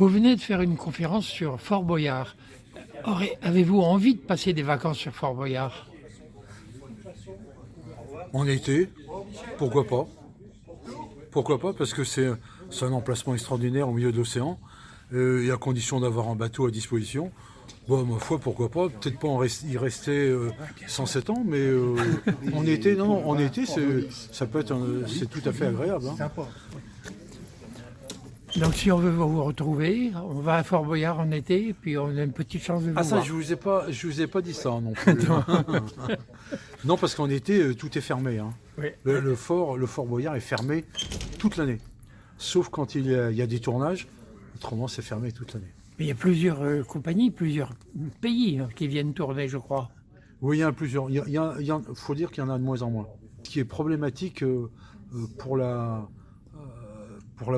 Vous venez de faire une conférence sur Fort Boyard. Avez-vous envie de passer des vacances sur Fort Boyard? En été, pourquoi pas? Pourquoi pas? Parce que c'est un emplacement extraordinaire au milieu de l'océan, et à condition d'avoir un bateau à disposition. Bon, ma foi, pourquoi pas? Peut-être pas y rester 107 ans, mais en été, non, en été, ça peut être, c'est tout à fait agréable. Hein. Donc si on veut vous retrouver, on va à Fort Boyard en été, puis on a une petite chance de vous Ah ça, voir. je vous ai pas dit ça non plus. Non, parce qu'en été, tout est fermé. Hein. Oui. Le fort Boyard est fermé toute l'année, sauf quand il y a des tournages. Autrement, c'est fermé toute l'année. Mais il y a plusieurs compagnies, plusieurs pays qui viennent tourner, je crois. Oui, il y en a plusieurs. Faut dire qu'il y en a de moins en moins. Ce qui est problématique pour la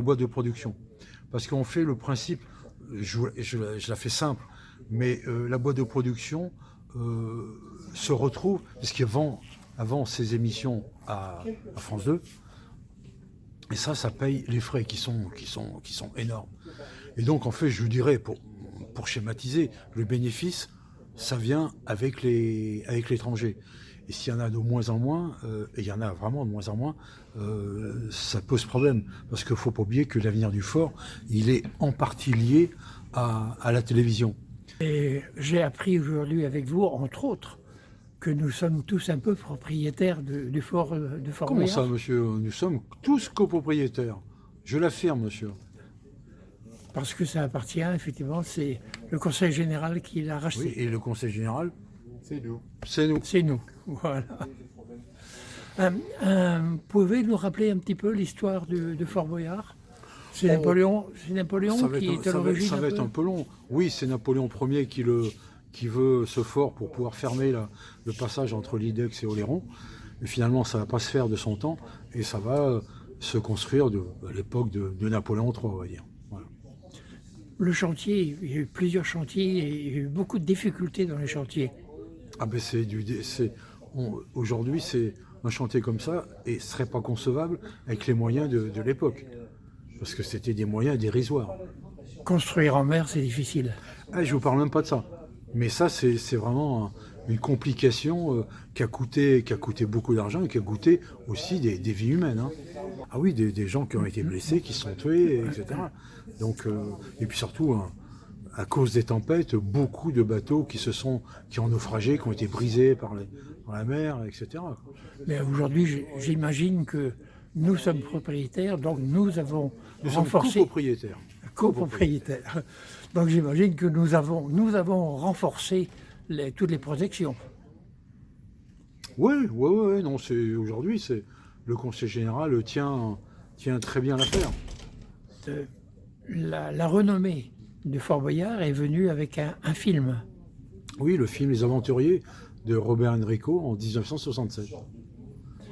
boîte de production. Parce qu'on fait le principe, je la fais simple, mais la boîte de production se retrouve, parce qu'avant ces émissions à France 2, et ça paye les frais qui sont énormes. Et donc en fait, je dirais, pour schématiser, le bénéfice, ça vient avec l'étranger. Et s'il y en a de moins en moins, et il y en a vraiment de moins en moins, ça pose problème. Parce qu'il ne faut pas oublier que l'avenir du fort, il est en partie lié à la télévision. Et j'ai appris aujourd'hui avec vous, entre autres, que nous sommes tous un peu propriétaires du fort de Fort Comment Boyard. ça, monsieur? Nous sommes tous copropriétaires. Je l'affirme, monsieur. Parce que ça appartient, effectivement, c'est le Conseil général qui l'a Oui, racheté. et le conseil général, C'est nous. c'est nous. C'est nous, voilà. Pouvez-vous nous rappeler un petit peu l'histoire de Fort Boyard? C'est Napoléon qui est à l'origine. Ça va être un peu long. Oui, c'est Napoléon Ier qui veut ce fort pour pouvoir fermer le passage entre l'Idex et Oléron. Mais finalement, ça ne va pas se faire de son temps et ça va se construire à l'époque de Napoléon III, on va dire. Voilà. Le chantier, il y a eu plusieurs chantiers et il y a eu beaucoup de difficultés dans les chantiers. Ah ben aujourd'hui, c'est un chantier comme ça et ce serait pas concevable avec les moyens de l'époque. Parce que c'était des moyens dérisoires. Construire en mer, c'est difficile. Ah, je vous parle même pas de ça. Mais ça, c'est vraiment une complication qui a coûté beaucoup d'argent et qui a coûté aussi des vies humaines. Hein. Ah oui, des gens qui ont été blessés, qui sont tués, etc. Donc, et puis surtout, à cause des tempêtes, beaucoup de bateaux qui ont naufragé, qui ont été brisés par la mer, etc. Mais aujourd'hui, j'imagine que nous sommes propriétaires, donc nous avons Nous sommes renforcé... copropriétaires. Copropriétaires. Donc j'imagine que nous avons renforcé toutes les protections. Oui, non, aujourd'hui, le Conseil général tient très bien l'affaire. La renommée de Fort Boyard est venue avec un film. Oui, le film Les Aventuriers de Robert Enrico en 1967.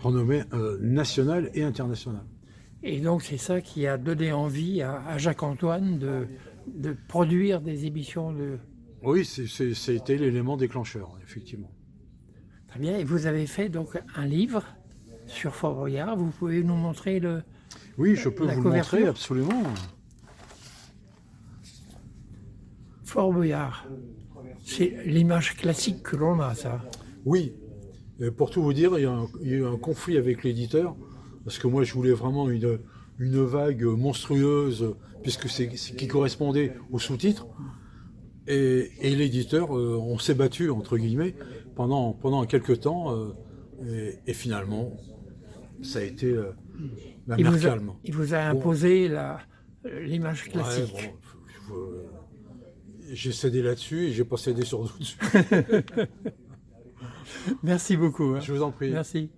Renommée nationale et internationale. Et donc c'est ça qui a donné envie à Jacques-Antoine de produire des émissions de... Oui, c'était l'élément déclencheur, effectivement. Très bien, et vous avez fait donc un livre sur Fort Boyard. Vous pouvez nous montrer Oui, je peux la vous le couverture. montrer, absolument. Fort Boyard, c'est l'image classique que l'on a, ça. Oui, pour tout vous dire, il y a eu un conflit avec l'éditeur, parce que moi je voulais vraiment une vague monstrueuse, puisque c'est qui correspondait au sous-titre. Et l'éditeur, on s'est battu, entre guillemets, pendant quelques temps, et finalement, ça a été la mer calme. Il vous a imposé l'image Ouais, classique. j'ai cédé là-dessus et j'ai pas cédé sur d'autres. Merci beaucoup. Hein. Je vous en prie. Merci.